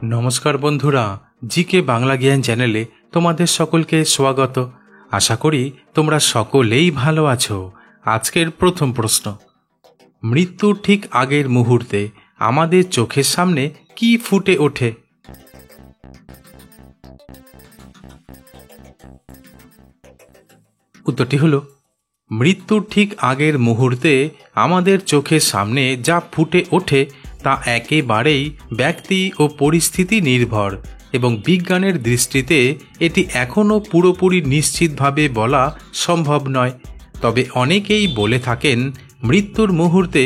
নমস্কার বন্ধুরা, জিকে বাংলা জ্ঞান চ্যানেলে তোমাদের সকলকে স্বাগত। আশা করি তোমরা সকলেই ভালো আছো। আজকের প্রথম প্রশ্ন, মৃত্যুর ঠিক আগের মুহূর্তে আমাদের চোখের সামনে কি ফুটে ওঠে? উত্তরটি হলো, মৃত্যুর ঠিক আগের মুহূর্তে আমাদের চোখের সামনে যা ফুটে ওঠে তা একেবারেই ব্যক্তি ও পরিস্থিতি নির্ভর এবং বিজ্ঞানের দৃষ্টিতে এটি এখনও পুরোপুরি নিশ্চিতভাবে বলা সম্ভব নয়। তবে অনেকেই বলে থাকেন মৃত্যুর মুহূর্তে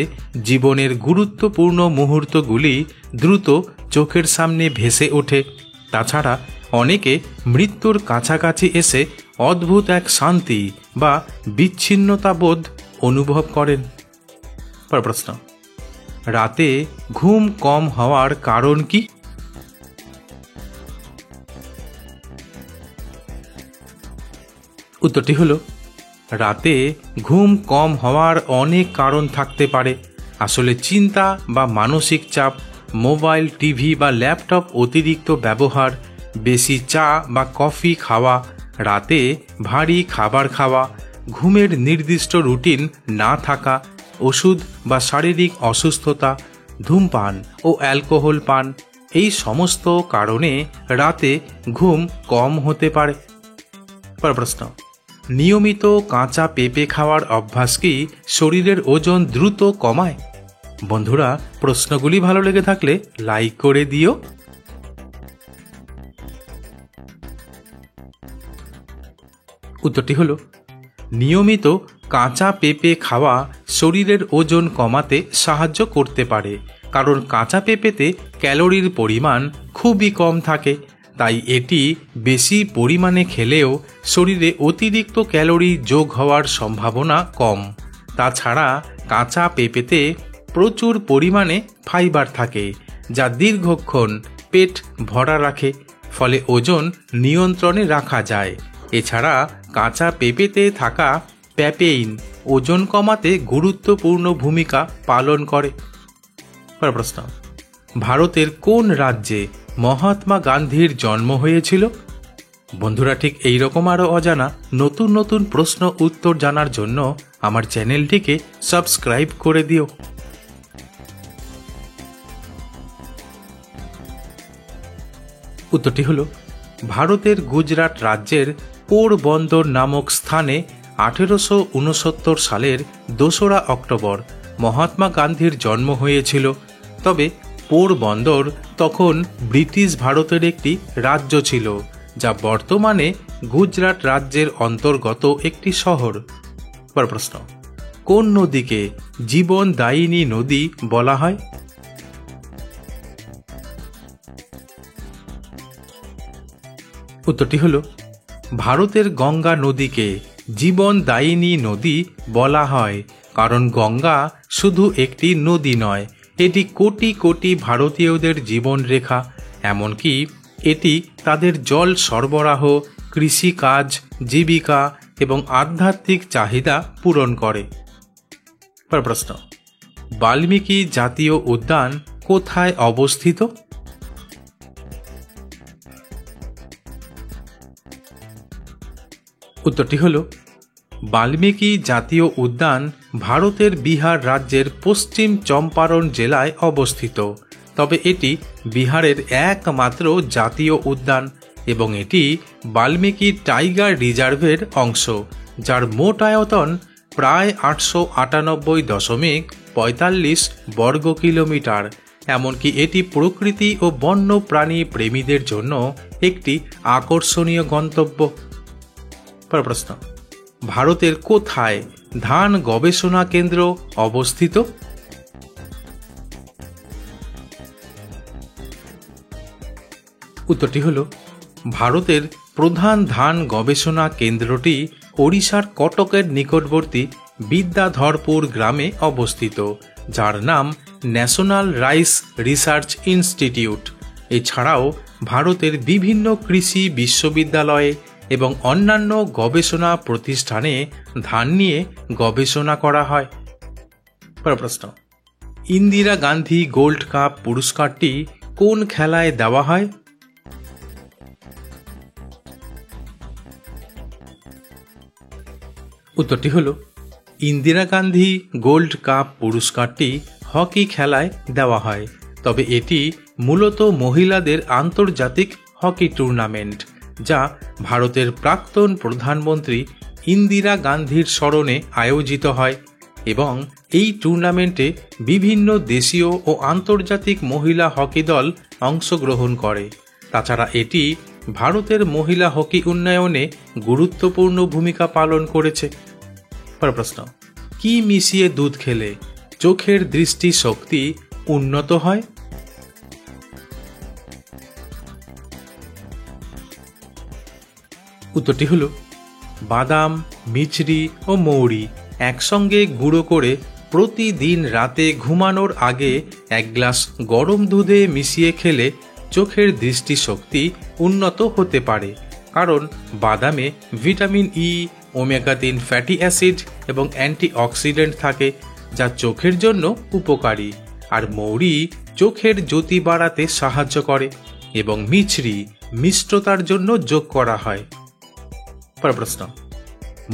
জীবনের গুরুত্বপূর্ণ মুহূর্তগুলি দ্রুত চোখের সামনে ভেসে ওঠে। তাছাড়া অনেকে মৃত্যুর কাছাকাছি এসে অদ্ভুত এক শান্তি বা বিচ্ছিন্নতাবোধ অনুভব করেন। প্রশ্ন, রাতে ঘুম কম হওয়ার কারণ কি? উত্তরটি হলো, রাতে ঘুম কম হওয়ার অনেক কারণ থাকতে পারে। আসলে চিন্তা বা মানসিক চাপ, মোবাইল, টিভি বা ল্যাপটপ অতিরিক্ত ব্যবহার, বেশি চা বা কফি খাওয়া, রাতে ভারী খাবার খাওয়া, ঘুমের নির্দিষ্ট রুটিন না থাকা, ওষুধ বা শারীরিক অসুস্থতা, ধূমপান ও অ্যালকোহল পান, এই সমস্ত কারণে রাতে ঘুম কম হতে পারে। প্রশ্ন, নিয়মিত কাঁচা পেঁপে খাওয়ার অভ্যাস কি শরীরের ওজন দ্রুত কমায়? বন্ধুরা, প্রশ্নগুলি ভালো লেগে থাকলে লাইক করে দিও। উত্তরটি হলো, নিয়মিত কাঁচা পেঁপে খাওয়া শরীরের ওজন কমাতে সাহায্য করতে পারে, কারণ কাঁচা পেঁপেতে ক্যালোরির পরিমাণ খুবই কম থাকে। তাই এটি বেশি পরিমাণে খেলেও শরীরে অতিরিক্ত ক্যালোরি যোগ হওয়ার সম্ভাবনা কম। তাছাড়া কাঁচা পেঁপেতে প্রচুর পরিমাণে ফাইবার থাকে, যা দীর্ঘক্ষণ পেট ভরা রাখে, ফলে ওজন নিয়ন্ত্রণে রাখা যায়। এছাড়া কাঁচা পেঁপেতে থাকা প্যাপেইন ওজন কমাতে গুরুত্বপূর্ণ ভূমিকা পালন করে। প্রশ্ন, ভারতের কোন রাজ্যে মহাত্মা গান্ধীর জন্ম হয়েছিল? বন্ধুরা, ঠিক এইরকম আরও অজানা নতুন নতুন প্রশ্ন উত্তর জানার জন্য আমার চ্যানেলটিকে সাবস্ক্রাইব করে দিও। উত্তরটি হলো, ভারতের গুজরাট রাজ্যের পোরবন্দর নামক স্থানে 1869 সালের 2রা অক্টোবর মহাত্মা গান্ধীর জন্ম হয়েছিল। তবে পোরবন্দর তখন ব্রিটিশ ভারতের একটি রাজ্য ছিল, যা বর্তমানে গুজরাট রাজ্যের অন্তর্গত একটি শহর। প্রশ্ন, কোন নদীকে জীবনদায়িনী নদী বলা হয়? উত্তরটি হলো, ভারতের গঙ্গা নদীকে জীবনদায়িনী নদী বলা হয়, কারণ গঙ্গা শুধু একটি নদী নয়, এটি কোটি কোটি ভারতীয়দের জীবনরেখা। এমনকি এটি তাদের জল সরবরাহ, কৃষিকাজ, জীবিকা এবং আধ্যাত্মিক চাহিদা পূরণ করে। প্রশ্ন, বাল্মীকি জাতীয় উদ্যান কোথায় অবস্থিত? উত্তরটি হল, বাল্মীকি জাতীয় উদ্যান ভারতের বিহার রাজ্যের পশ্চিম চম্পারণ জেলায় অবস্থিত। তবে এটি বিহারের একমাত্র জাতীয় উদ্যান এবং এটি বাল্মীকি টাইগার রিজার্ভের অংশ, যার মোট আয়তন প্রায় 898.45 বর্গ কিলোমিটার। এমনকি এটি প্রকৃতি ও বন্য প্রাণী প্রেমীদের জন্য একটি আকর্ষণীয় গন্তব্য। প্রশ্ন, ভারতের কোথায় ধান গবেষণা কেন্দ্র অবস্থিত? উত্তরটি হল, ভারতের প্রধান ধান গবেষণা কেন্দ্রটি ওড়িশার কটকের নিকটবর্তী বিদ্যাধরপুর গ্রামে অবস্থিত, যার নাম ন্যাশনাল রাইস রিসার্চ ইনস্টিটিউট। এছাড়াও ভারতের বিভিন্ন কৃষি বিশ্ববিদ্যালয়ে এবং অন্যান্য গবেষণা প্রতিষ্ঠানে ধান নিয়ে গবেষণা করা হয়। প্রশ্ন, ইন্দিরা গান্ধী গোল্ড কাপ পুরস্কারটি কোন খেলায় দেওয়া হয়? উত্তরটি হলো ইন্দিরা গান্ধী গোল্ড কাপ পুরস্কারটি হকি খেলায় দেওয়া হয়, তবে এটি মূলত মহিলাদের আন্তর্জাতিক হকি টুর্নামেন্ট, যা ভারতের প্রাক্তন প্রধানমন্ত্রী ইন্দিরা গান্ধীর স্মরণে আয়োজিত হয় এবং এই টুর্নামেন্টে বিভিন্ন দেশীয় ও আন্তর্জাতিক মহিলা হকি দল অংশগ্রহণ করে। তাছাড়া এটি ভারতের মহিলা হকি উন্নয়নে গুরুত্বপূর্ণ ভূমিকা পালন করেছে। প্রশ্ন, কি মিশিয়ে দুধ খেলে চোখের দৃষ্টি শক্তি উন্নত হয়? উত্তরটি হলো বাদাম, মিছরি ও মৌরি একসঙ্গে গুঁড়ো করে প্রতিদিন রাতে ঘুমানোর আগে 1 গ্লাস গরম দুধে মিশিয়ে খেলে চোখের দৃষ্টিশক্তি উন্নত হতে পারে, কারণ বাদামে vitamin E, omega 3 fatty acid এবং অ্যান্টিঅক্সিডেন্ট থাকে, যা চোখের জন্য উপকারী। আর মৌরি চোখের জ্যোতি বাড়াতে সাহায্য করে এবং মিছরি মিষ্টতার জন্য যোগ করা হয়। প্রশ্ন,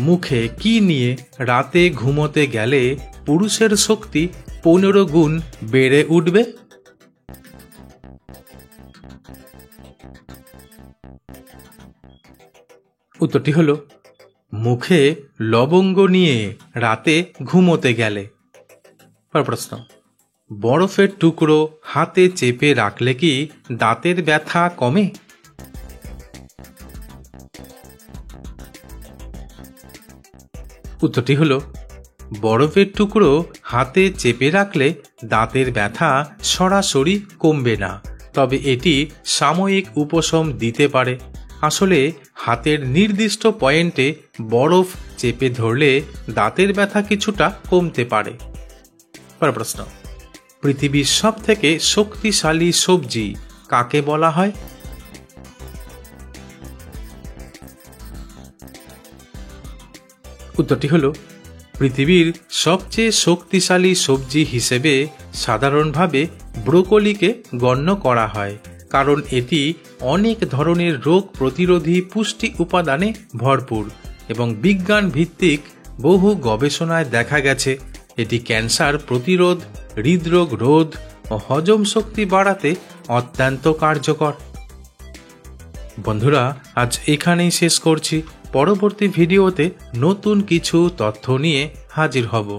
মুখে কি নিয়ে রাতে ঘুমোতে গেলে পুরুষের শক্তি 15 গুণ বেড়ে উঠবে? উত্তরটি হলো মুখে লবঙ্গ নিয়ে রাতে ঘুমোতে গেলে। প্রশ্ন, বরফের টুকরো হাতে চেপে রাখলে কি দাঁতের ব্যথা কমে? উত্তরটি হলো বরফের টুকরো হাতে চেপে রাখলে দাঁতের ব্যথা সরাসরি কমবে না, তবে এটি সাময়িক উপশম দিতে পারে। আসলে হাতের নির্দিষ্ট পয়েন্টে বরফ চেপে ধরলে দাঁতের ব্যথা কিছুটা কমতে পারে। প্রশ্ন, পৃথিবীর সবথেকে শক্তিশালী সবজি কাকে বলা হয়? উত্তরটি হলো পৃথিবীর সবচেয়ে শক্তিশালী সবজি হিসেবে সাধারণভাবে ব্রোকলিকে গণ্য করা হয়, কারণ এটি অনেক ধরনের রোগ প্রতিরোধী পুষ্টি উপাদানে ভরপুর এবং বিজ্ঞান ভিত্তিক বহু গবেষণায় দেখা গেছে এটি ক্যান্সার প্রতিরোধ, হৃদরোগ রোধ ও হজম শক্তি বাড়াতে অত্যন্ত কার্যকর। বন্ধুরা, আজ এখানেই শেষ করছি। পরবর্তী ভিডিওতে নতুন কিছু তথ্য নিয়ে হাজির হব।